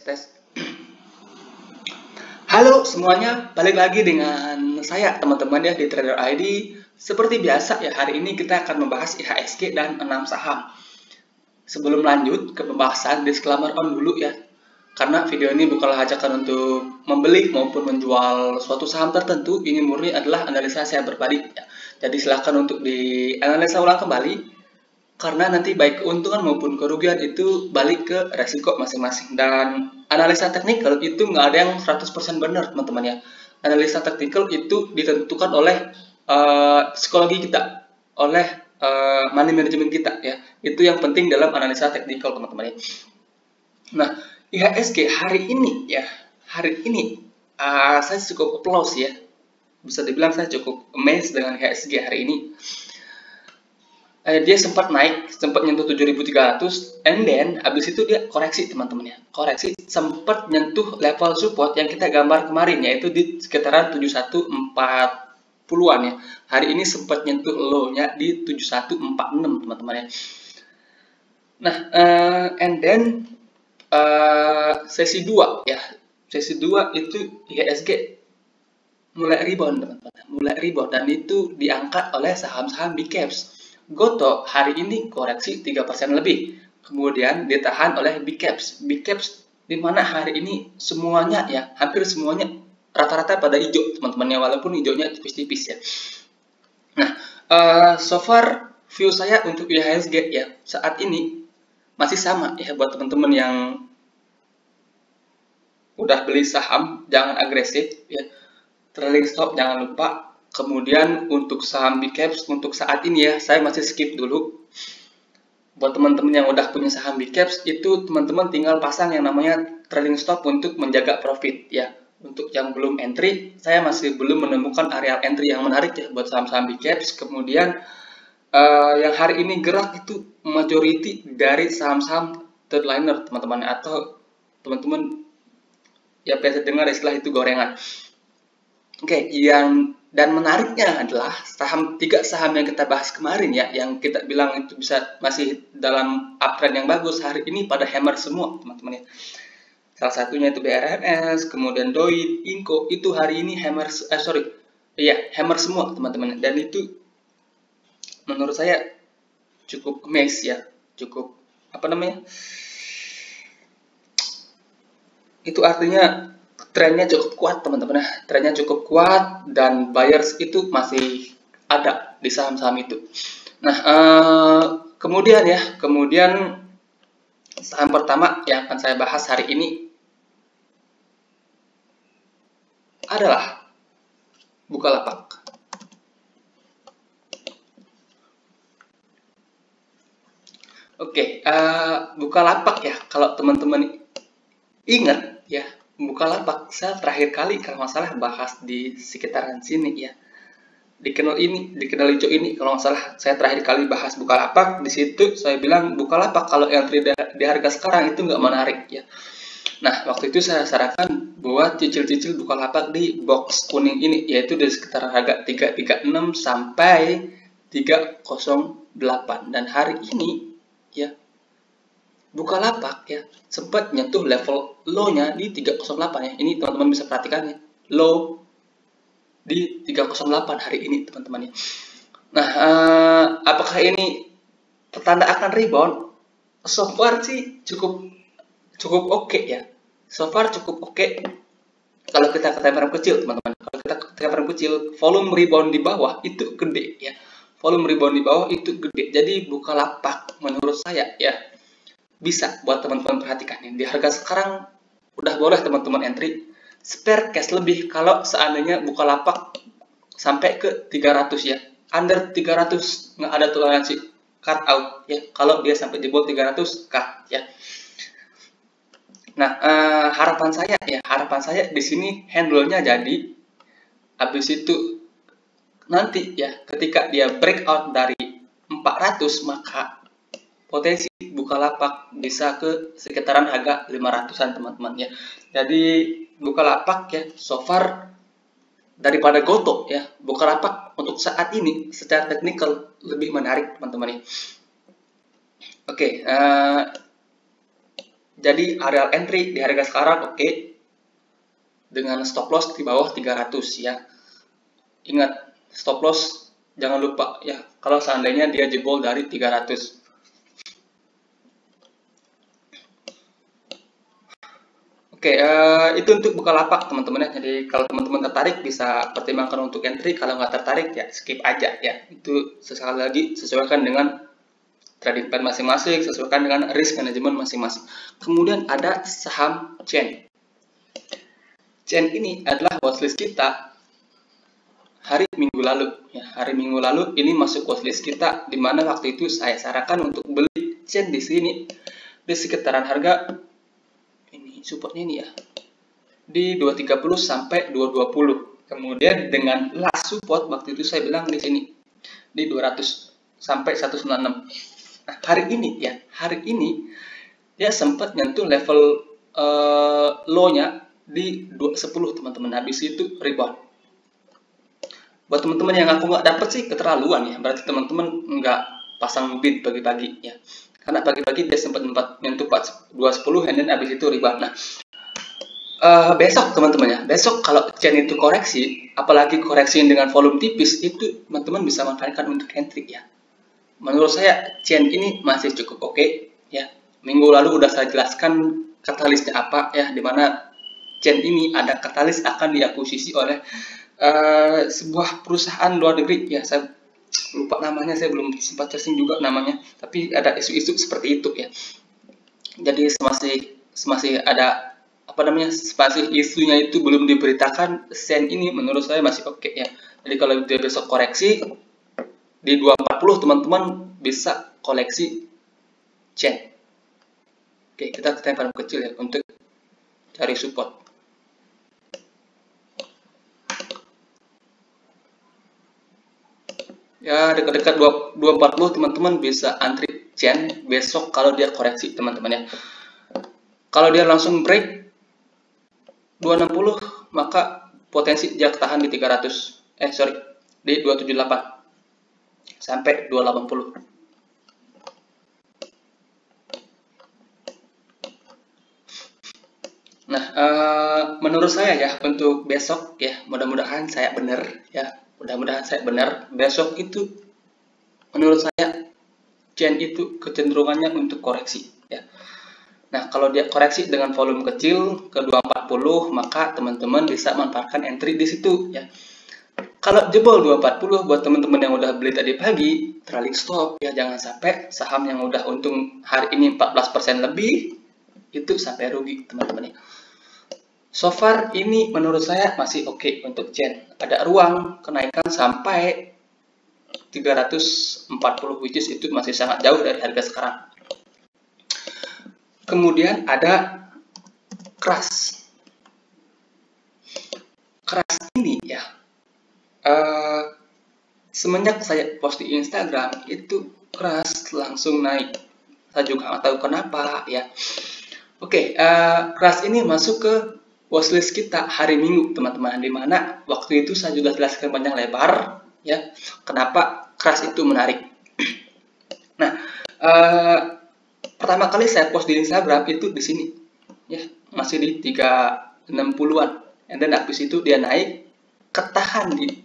tes. Halo semuanya, balik lagi dengan saya teman-teman ya di Trader ID. Seperti biasa ya, hari ini kita akan membahas IHSG dan 6 saham. Sebelum lanjut ke pembahasan, disclaimer on dulu ya. Karena video ini bukanlah ajakan untuk membeli maupun menjual suatu saham tertentu, ini murni adalah analisa saya pribadi ya. Jadi silakan untuk dianalisa ulang kembali. Karena nanti baik keuntungan maupun kerugian itu balik ke resiko masing-masing. Dan analisa teknikal itu nggak ada yang 100% benar teman-teman ya. Analisa teknikal itu ditentukan oleh psikologi kita, oleh money management kita ya. Itu yang penting dalam analisa teknikal teman-teman ya. Nah, IHSG hari ini ya, saya cukup applause ya. Bisa dibilang saya cukup amazed dengan IHSG hari ini. Dia sempat naik, sempat nyentuh 7.300, and then habis itu dia koreksi teman-teman ya. Koreksi sempat nyentuh level support yang kita gambar kemarin, yaitu di sekitaran 7140-an ya. Hari ini sempat nyentuh low-nya di 7146 teman-teman ya. Nah, and then sesi 2 ya. Sesi 2 itu IHSG mulai rebound teman-teman, mulai rebound, dan itu diangkat oleh saham-saham big caps. Goto hari ini koreksi 3% lebih, kemudian ditahan oleh big caps. Big caps di mana hari ini semuanya ya, hampir semuanya rata-rata pada hijau teman-teman ya, walaupun hijaunya tipis-tipis ya. Nah, so far view saya untuk IHSG ya saat ini masih sama ya. Buat teman-teman yang udah beli saham, jangan agresif ya. Trailing stop jangan lupa. Kemudian untuk saham big caps untuk saat ini ya, saya masih skip dulu. Buat teman-teman yang udah punya saham big caps, itu teman-teman tinggal pasang yang namanya trailing stop untuk menjaga profit ya. Untuk yang belum entry, saya masih belum menemukan area entry yang menarik ya buat saham-saham big caps. Kemudian yang hari ini gerak itu majority dari saham-saham third liner teman-teman, atau teman-teman ya biasa dengar istilah itu gorengan. Oke, dan menariknya adalah tiga saham yang kita bahas kemarin ya, yang kita bilang itu bisa masih dalam uptrend yang bagus, hari ini pada hammer semua teman-teman ya. Salah satunya itu BRMS, kemudian Doit, Inco, itu hari ini hammer semua teman-teman. Dan itu menurut saya cukup amazed ya, cukup itu artinya trennya cukup kuat teman-teman, trennya cukup kuat dan buyers itu masih ada di saham-saham itu. Nah, kemudian saham pertama yang akan saya bahas hari ini adalah Bukalapak. Oke, Bukalapak ya, kalau teman-teman ingat ya, Bukalapak saya terakhir kali kalau nggak salah bahas di sekitaran sini ya, dikenal hijau ini kalau nggak salah saya terakhir kali bahas Bukalapak. Di situ saya bilang Bukalapak kalau entry di harga sekarang itu nggak menarik ya. Nah, waktu itu saya sarankan buat cicil-cicil Bukalapak di box kuning ini, yaitu dari sekitar harga 336 sampai 308, dan hari ini ya Bukalapak ya sempat nyentuh level low-nya di 308 ya. Ini teman-teman bisa perhatikan ya, low di 308 hari ini teman-teman ya. Nah, apakah ini pertanda akan rebound? So far sih cukup oke ya. So far cukup oke. Kalau kita ke time frame kecil teman-teman, kalau kita ke time frame kecil, volume rebound di bawah itu gede ya. Volume rebound di bawah itu gede. Jadi Bukalapak menurut saya ya bisa buat teman-teman perhatikan ya. Di harga sekarang udah boleh teman-teman entry. Spare cash lebih kalau seandainya Bukalapak sampai ke 300 ya. Under 300 nggak ada toleransi, cut out ya. Kalau dia sampai di bawah 300 cut ya. Nah, harapan saya di sini handle-nya jadi habis itu nanti ya ketika dia breakout dari 400, maka potensi Bukalapak bisa ke sekitaran harga 500-an teman-teman ya. Jadi Bukalapak ya so far daripada Goto ya, Bukalapak untuk saat ini secara teknikal lebih menarik teman-teman ya. Oke, Jadi areal entry di harga sekarang oke, dengan stop loss di bawah 300 ya. Ingat, stop loss jangan lupa ya, kalau seandainya dia jebol dari 300. Oke, itu untuk Bukalapak teman-teman ya. Jadi kalau teman-teman tertarik bisa pertimbangkan untuk entry, kalau nggak tertarik ya skip aja ya. Itu sekali lagi sesuaikan dengan trading plan masing-masing, sesuaikan dengan risk management masing-masing. Kemudian ada saham Chain. Chain ini adalah watchlist kita hari Minggu lalu. Ya, hari Minggu lalu ini masuk watchlist kita, di mana waktu itu saya sarankan untuk beli Chain di sini di sekitaran harga ini, supportnya ini ya, di 230 sampai 220. Kemudian dengan last support waktu itu saya bilang di sini di 200 sampai 196. Nah, hari ini dia sempat nyentuh level low-nya di 210 teman-teman. Habis itu rebound. Buat teman-teman yang aku nggak dapet sih keterlaluan ya, berarti teman-teman nggak pasang bid pagi-pagi ya, karena pagi-pagi dia sempat nyentuh 210 and then habis itu rebound. Nah, besok teman-teman ya, besok kalau Chain itu koreksi, apalagi koreksi dengan volume tipis, itu teman-teman bisa manfaatkan untuk entry ya. Menurut saya Chain ini masih cukup oke ya. Minggu lalu udah saya jelaskan katalisnya apa ya, dimana Chain ini ada katalis akan diakuisisi oleh sebuah perusahaan luar negeri ya, saya lupa namanya, saya belum sempat searching juga namanya, tapi ada isu-isu seperti itu ya. Jadi masih ada apa namanya, spasi isunya itu belum diberitakan, Chain ini menurut saya masih oke ya. Jadi kalau dia besok koreksi di 240 teman-teman bisa koleksi Chain. Oke, kita ke time frame kecil ya untuk cari support. Ya, dekat-dekat 240 teman-teman bisa antri Chain besok kalau dia koreksi teman-teman ya. Kalau dia langsung break 260 maka potensi dia ketahan di 300 di 278 sampai 280. Nah, menurut saya ya untuk besok ya, mudah-mudahan saya benar ya, mudah-mudahan saya benar. Besok itu menurut saya Chain itu kecenderungannya untuk koreksi ya. Nah, kalau dia koreksi dengan volume kecil ke 240, maka teman-teman bisa manfaatkan entry di situ ya. Kalau jebol 240 buat teman-teman yang udah beli tadi pagi, trailing stop ya, jangan sampai saham yang udah untung hari ini 14% lebih itu sampai rugi teman-teman ya. So far ini menurut saya masih oke untuk Chain. Ada ruang kenaikan sampai 340, which is itu masih sangat jauh dari harga sekarang. Kemudian ada Crush. Crush ini ya, semenjak saya post di Instagram itu Crush langsung naik. Saya juga nggak tahu kenapa ya. Oke, Crush ini masuk ke watchlist kita hari Minggu teman-teman, dimana waktu itu saya juga jelaskan panjang lebar ya kenapa Crush itu menarik. Nah, pertama kali saya post di Instagram itu di sini ya, masih di 360-an, and then habis itu dia naik, ketahan di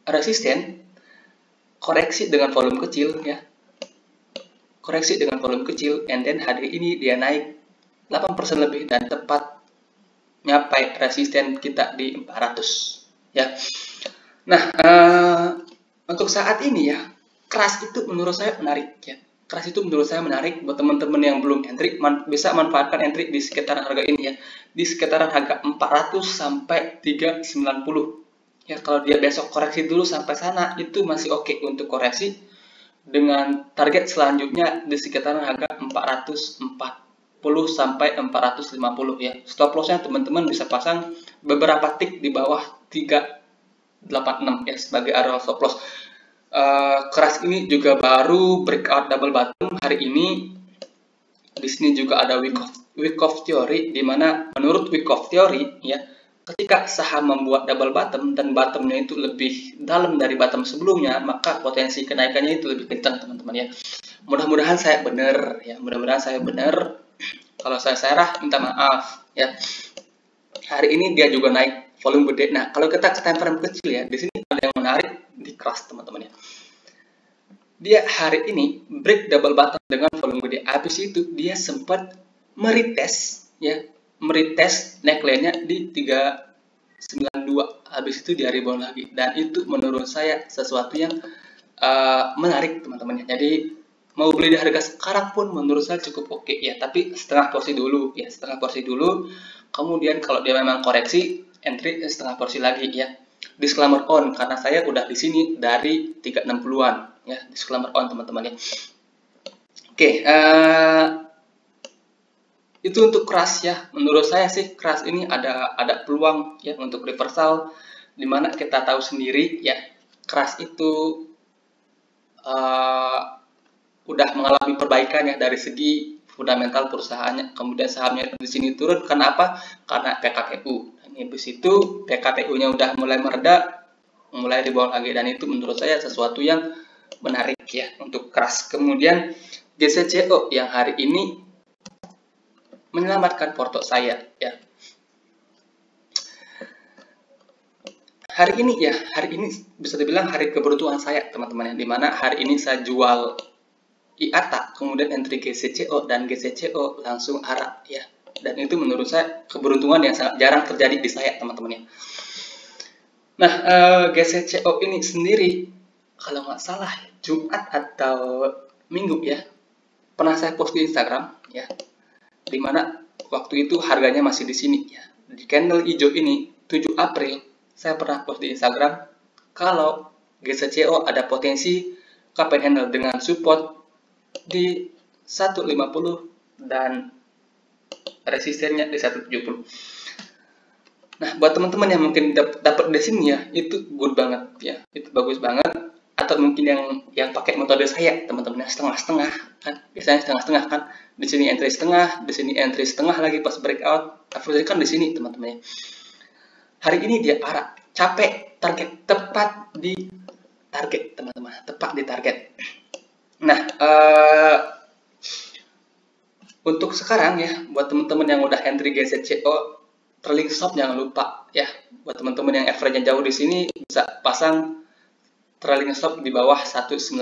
resisten, koreksi dengan volume kecil ya, koreksi dengan volume kecil, and then hari ini dia naik 8% lebih dan tepat nyampe resisten kita di 400 ya. Nah, untuk saat ini ya, Crush itu menurut saya menarik ya. Crush itu menurut saya menarik buat teman-teman yang belum entry, bisa manfaatkan entry di sekitaran harga ini ya, di sekitaran harga 400 sampai 390 ya. Kalau dia besok koreksi dulu sampai sana itu masih oke untuk koreksi, dengan target selanjutnya di sekitaran harga 440 sampai 450 ya. Stop lossnya teman-teman bisa pasang beberapa tick di bawah 386 ya sebagai area stop loss. Crush ini juga baru breakout double bottom hari ini. Di sini juga ada week of theory, di mana menurut week of theory ya, ketika saham membuat double bottom dan bottomnya itu lebih dalam dari bottom sebelumnya, maka potensi kenaikannya itu lebih kencang teman-teman ya. Mudah-mudahan saya benar ya, mudah-mudahan saya benar. Kalau saya salah, minta maaf ya. Hari ini dia juga naik volume gede. Nah, kalau kita ke time frame kecil ya, di sini ada yang menarik di crush teman-teman ya. Dia hari ini break double bottom dengan volume gede. Habis itu dia sempat meretest ya, meretest neckline-nya di 392. Habis itu dia rebound lagi, dan itu menurut saya sesuatu yang menarik teman-teman ya. Jadi mau beli di harga sekarang pun menurut saya cukup oke ya, tapi setengah porsi dulu ya, setengah porsi dulu. Kemudian kalau dia memang koreksi, entry setengah porsi lagi ya. Disclaimer on, karena saya udah di sini dari 360-an ya, disclaimer on teman-teman ya. Oke, itu untuk crush ya. Menurut saya sih crush ini ada peluang ya untuk reversal, dimana kita tahu sendiri ya, crush itu udah mengalami perbaikan ya dari segi fundamental perusahaannya. Kemudian sahamnya di sini turun, kenapa? Karena PKPU. Dan habis itu PKPU-nya udah mulai mereda, mulai rebound lagi, dan itu menurut saya sesuatu yang menarik ya untuk crush. Kemudian GCCO yang hari ini menyelamatkan porto saya ya. Hari ini bisa dibilang hari keberuntungan saya teman-teman ya, dimana hari ini saya jual IATA, kemudian entry GCCO, dan GCCO langsung arah ya. Dan itu menurut saya keberuntungan yang sangat jarang terjadi di saya teman-teman ya. Nah, GCCO ini sendiri kalau nggak salah Jumat atau Minggu ya, pernah saya post di Instagram ya, dimana waktu itu harganya masih di sini ya, di candle hijau ini 7 April saya pernah post di Instagram kalau GCCO ada potensi cup and handle dengan support di 150 dan resistennya di 170. Nah, buat teman-teman yang mungkin dapat di sini ya, itu good banget ya, itu bagus banget. Atau mungkin yang pakai metode saya teman-teman, setengah-setengah kan, biasanya setengah-setengah kan, di sini entry setengah, di sini entry setengah lagi pas breakout, average kan di sini teman-teman ya. Hari ini dia arah capek target, tepat di target teman-teman, tepat di target. Nah, untuk sekarang ya, buat teman-teman yang udah entry GCCO, trailing stop jangan lupa ya. Buat teman-teman yang average-nya jauh di sini bisa pasang trailing stop di bawah 195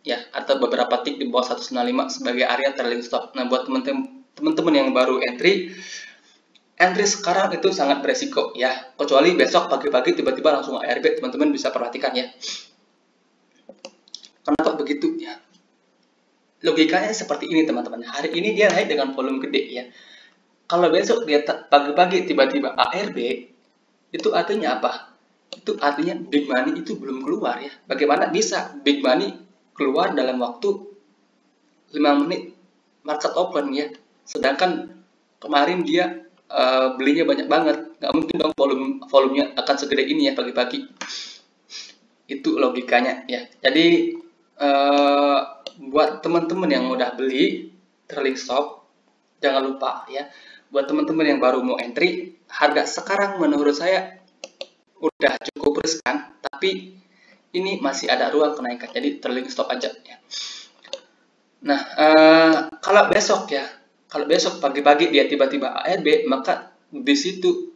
ya, atau beberapa tick di bawah 195 sebagai area trailing stop. Nah, buat teman-teman yang baru entry sekarang itu sangat beresiko ya, kecuali besok pagi-pagi tiba-tiba langsung ARB, teman-teman bisa perhatikan ya. Kenapa begitu ya? Logikanya seperti ini teman-teman. Hari ini dia naik dengan volume gede ya. Kalau besok dia pagi-pagi tiba-tiba ARB, itu artinya apa? Itu artinya big money itu belum keluar ya. Bagaimana bisa big money keluar dalam waktu 5 menit market open ya? Sedangkan kemarin dia belinya banyak banget, nggak mungkin dong volumenya akan segede ini ya pagi-pagi. Itu logikanya ya. Jadi buat teman-teman yang udah beli trailing stop, jangan lupa ya. Buat teman-teman yang baru mau entry, harga sekarang menurut saya udah cukup riskan, tapi ini masih ada ruang kenaikan, jadi trailing stop aja ya. Nah, kalau besok ya, kalau besok pagi-pagi dia tiba-tiba ARB, maka di situ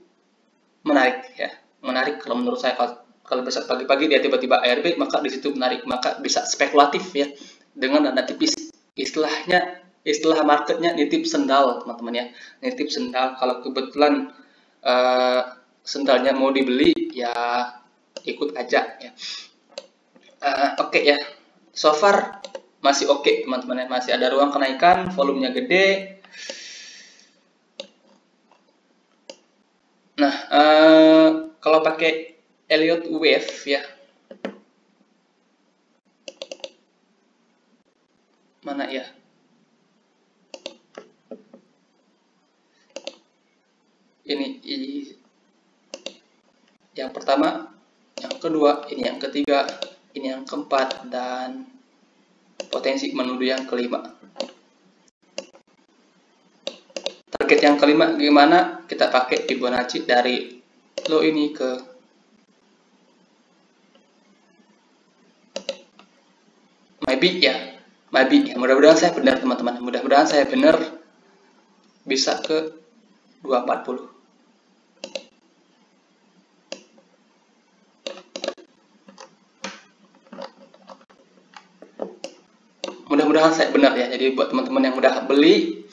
menarik ya, menarik kalau menurut saya. Kalau besok pagi-pagi dia tiba-tiba ARB, maka di situ menarik, maka bisa spekulatif ya, dengan dana tipis. Istilah marketnya nitip sendal teman-teman ya, nitip sendal. Kalau kebetulan sendalnya mau dibeli ya ikut aja ya. Oke ya, so far masih oke teman-teman ya, masih ada ruang kenaikan, volumenya gede. Nah, kalau pakai Elliott Wave ya, mana ya? Ini yang pertama, yang kedua, ini yang ketiga, ini yang keempat, dan potensi menuju yang kelima. Target yang kelima gimana? Kita pakai Fibonacci dari low ini ke maybe ya. Mudah-mudahan saya benar teman-teman. Mudah-mudahan saya benar. bisa ke 240. Mudah-mudahan saya benar ya. Jadi buat teman-teman yang udah beli,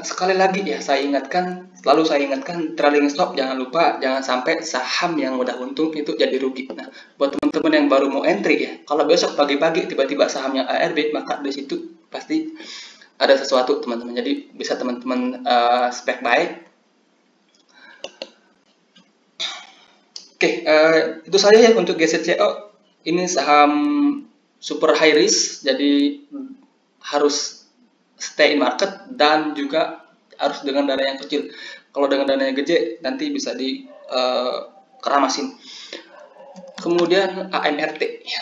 sekali lagi ya selalu saya ingatkan, trailing stop jangan lupa, jangan sampai saham yang udah untung itu jadi rugi. Nah, buat teman-teman yang baru mau entry ya, kalau besok pagi-pagi tiba-tiba sahamnya ARB, maka di situ pasti ada sesuatu teman-teman. Jadi bisa teman-teman spek baik. Oke, itu saja ya untuk GCCO. Ini saham super high risk, jadi harus stay in market dan juga harus dengan dana yang kecil. Kalau dengan dana yang gede nanti bisa di keramasin. Kemudian AMRT ya.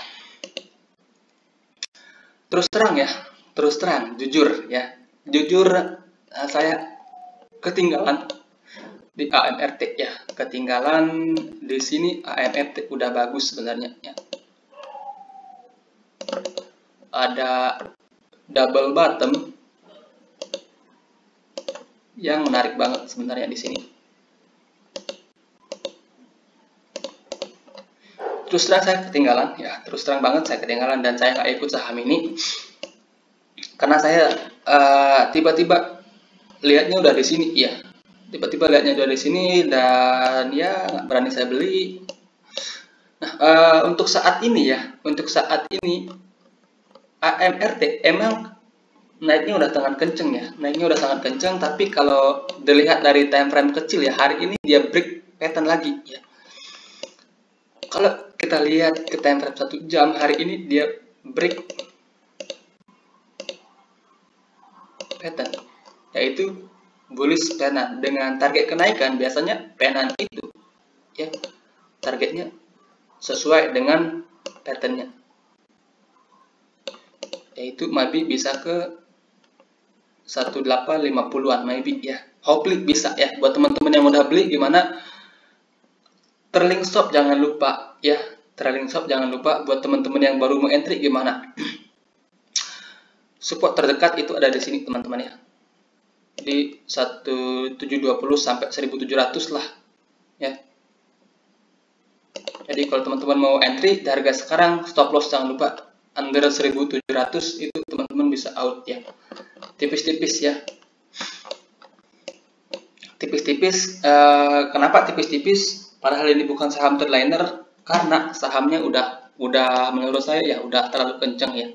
Terus terang, jujur ya. Saya ketinggalan di AMRT ya. Ketinggalan di sini. AMRT udah bagus sebenarnya ya. Ada double bottom yang menarik banget sebenarnya di sini. Terus terang saya ketinggalan ya, terus terang banget saya ketinggalan dan saya nggak ikut saham ini karena saya tiba-tiba lihatnya udah di sini ya, tiba-tiba lihatnya udah di sini dan ya nggak berani saya beli. Nah, untuk saat ini AMRT emang naiknya udah sangat kenceng ya, tapi kalau dilihat dari time frame kecil ya, hari ini dia break pattern lagi ya. Kalau kita lihat ke time frame 1 jam, hari ini dia break pattern, yaitu bullish pennant dengan target kenaikan. Biasanya pennant itu ya targetnya sesuai dengan patternnya, yaitu maybe bisa ke 1850-an maybe ya. Hopefully bisa ya. Buat teman-teman yang udah beli gimana? Trailing stop jangan lupa ya. Buat teman-teman yang baru mau entry gimana? Support terdekat itu ada di sini teman-teman ya. Di 1720 sampai 1700 lah ya. Jadi kalau teman-teman mau entry di harga sekarang, stop loss jangan lupa under 1700 itu teman-teman bisa out ya. Tipis-tipis ya. Tipis-tipis. Kenapa tipis-tipis? Padahal ini bukan saham trendliner, karena sahamnya udah menurut saya ya udah terlalu kenceng ya.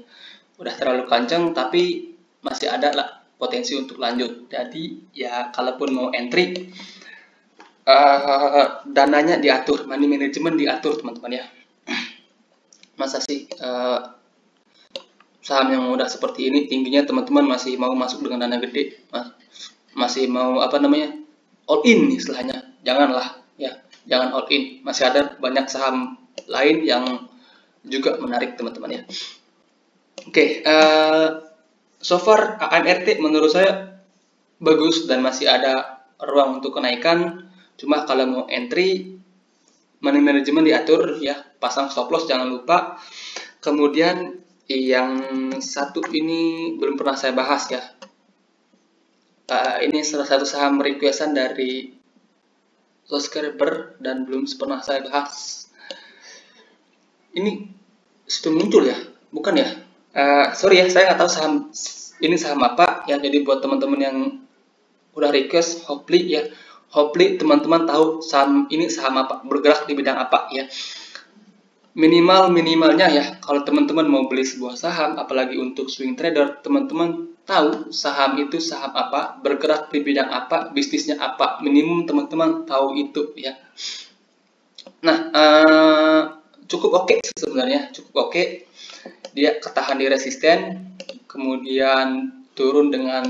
Udah terlalu kenceng, tapi masih ada lah potensi untuk lanjut. Jadi ya kalaupun mau entry, dananya diatur, money management diatur teman-teman ya. Masa sih saham yang udah seperti ini tingginya teman-teman masih mau masuk dengan dana gede, masih mau all in istilahnya? Janganlah ya, jangan all in. Masih ada banyak saham lain yang juga menarik teman-teman ya. Oke, so far AMRT menurut saya bagus dan masih ada ruang untuk kenaikan. Cuma kalau mau entry, money management diatur ya, pasang stop loss jangan lupa. Kemudian yang satu ini belum pernah saya bahas ya. Ini salah satu saham requestan dari subscriber dan belum pernah saya bahas. Ini sudah muncul ya, bukan ya? Sorry ya, saya nggak tahu ini saham apa ya. Jadi buat teman-teman yang udah request, hopefully teman-teman tahu saham ini saham apa, bergerak di bidang apa ya. Minimalnya ya, kalau teman-teman mau beli sebuah saham, apalagi untuk swing trader, teman-teman tahu saham itu saham apa, bergerak di bidang apa, bisnisnya apa. Minimum teman-teman tahu itu ya. Nah, cukup oke sebenarnya, cukup oke. Dia ketahan di resisten, kemudian turun dengan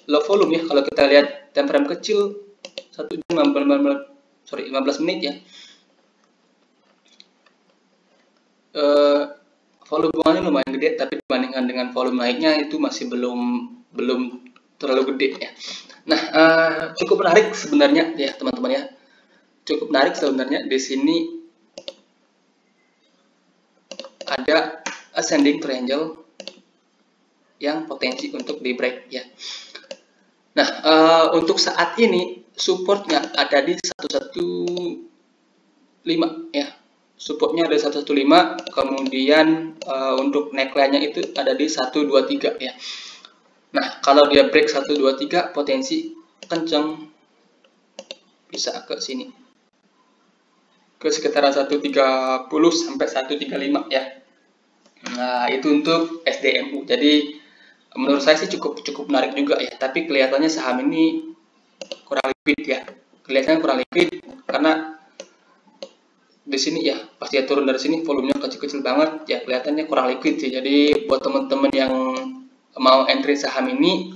low volume ya. Kalau kita lihat time frame kecil 1 jam 15 menit ya. Volume bunganya lumayan gede, tapi dibandingkan dengan volume naiknya itu masih belum terlalu gede ya. Nah, cukup menarik sebenarnya ya teman-teman ya. Cukup menarik sebenarnya di sini ada ascending triangle yang potensi untuk di break ya. Nah, untuk saat ini supportnya ada di 115 ya. Supportnya ada 115, kemudian untuk neckline-nya itu ada di 123 ya. Nah, kalau dia break 123 potensi kenceng bisa ke sini. Ke sekitaran 130 sampai 135 ya. Nah, itu untuk SDMU. Jadi menurut saya sih cukup menarik juga ya. Tapi kelihatannya saham ini kurang liquid ya. Kelihatannya kurang liquid karena di sini ya pas dia turun dari sini volumenya kecil-kecil banget ya, kelihatannya kurang liquid sih. Jadi buat teman-teman yang mau entry saham ini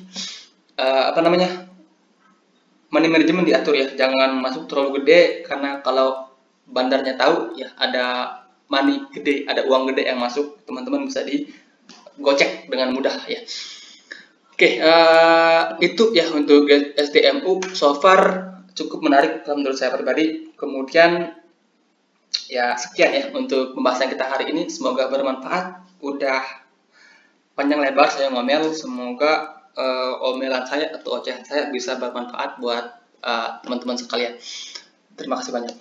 money management diatur ya, jangan masuk terlalu gede karena kalau bandarnya tahu ya ada money gede, ada uang gede yang masuk, teman-teman bisa digocek dengan mudah ya. Oke, itu ya untuk SDMU so far cukup menarik menurut saya pribadi. Kemudian ya sekian ya untuk pembahasan kita hari ini, semoga bermanfaat. Udah panjang lebar saya ngomel, semoga omelan saya atau ocehan saya bisa bermanfaat buat teman-teman sekalian. Terima kasih banyak.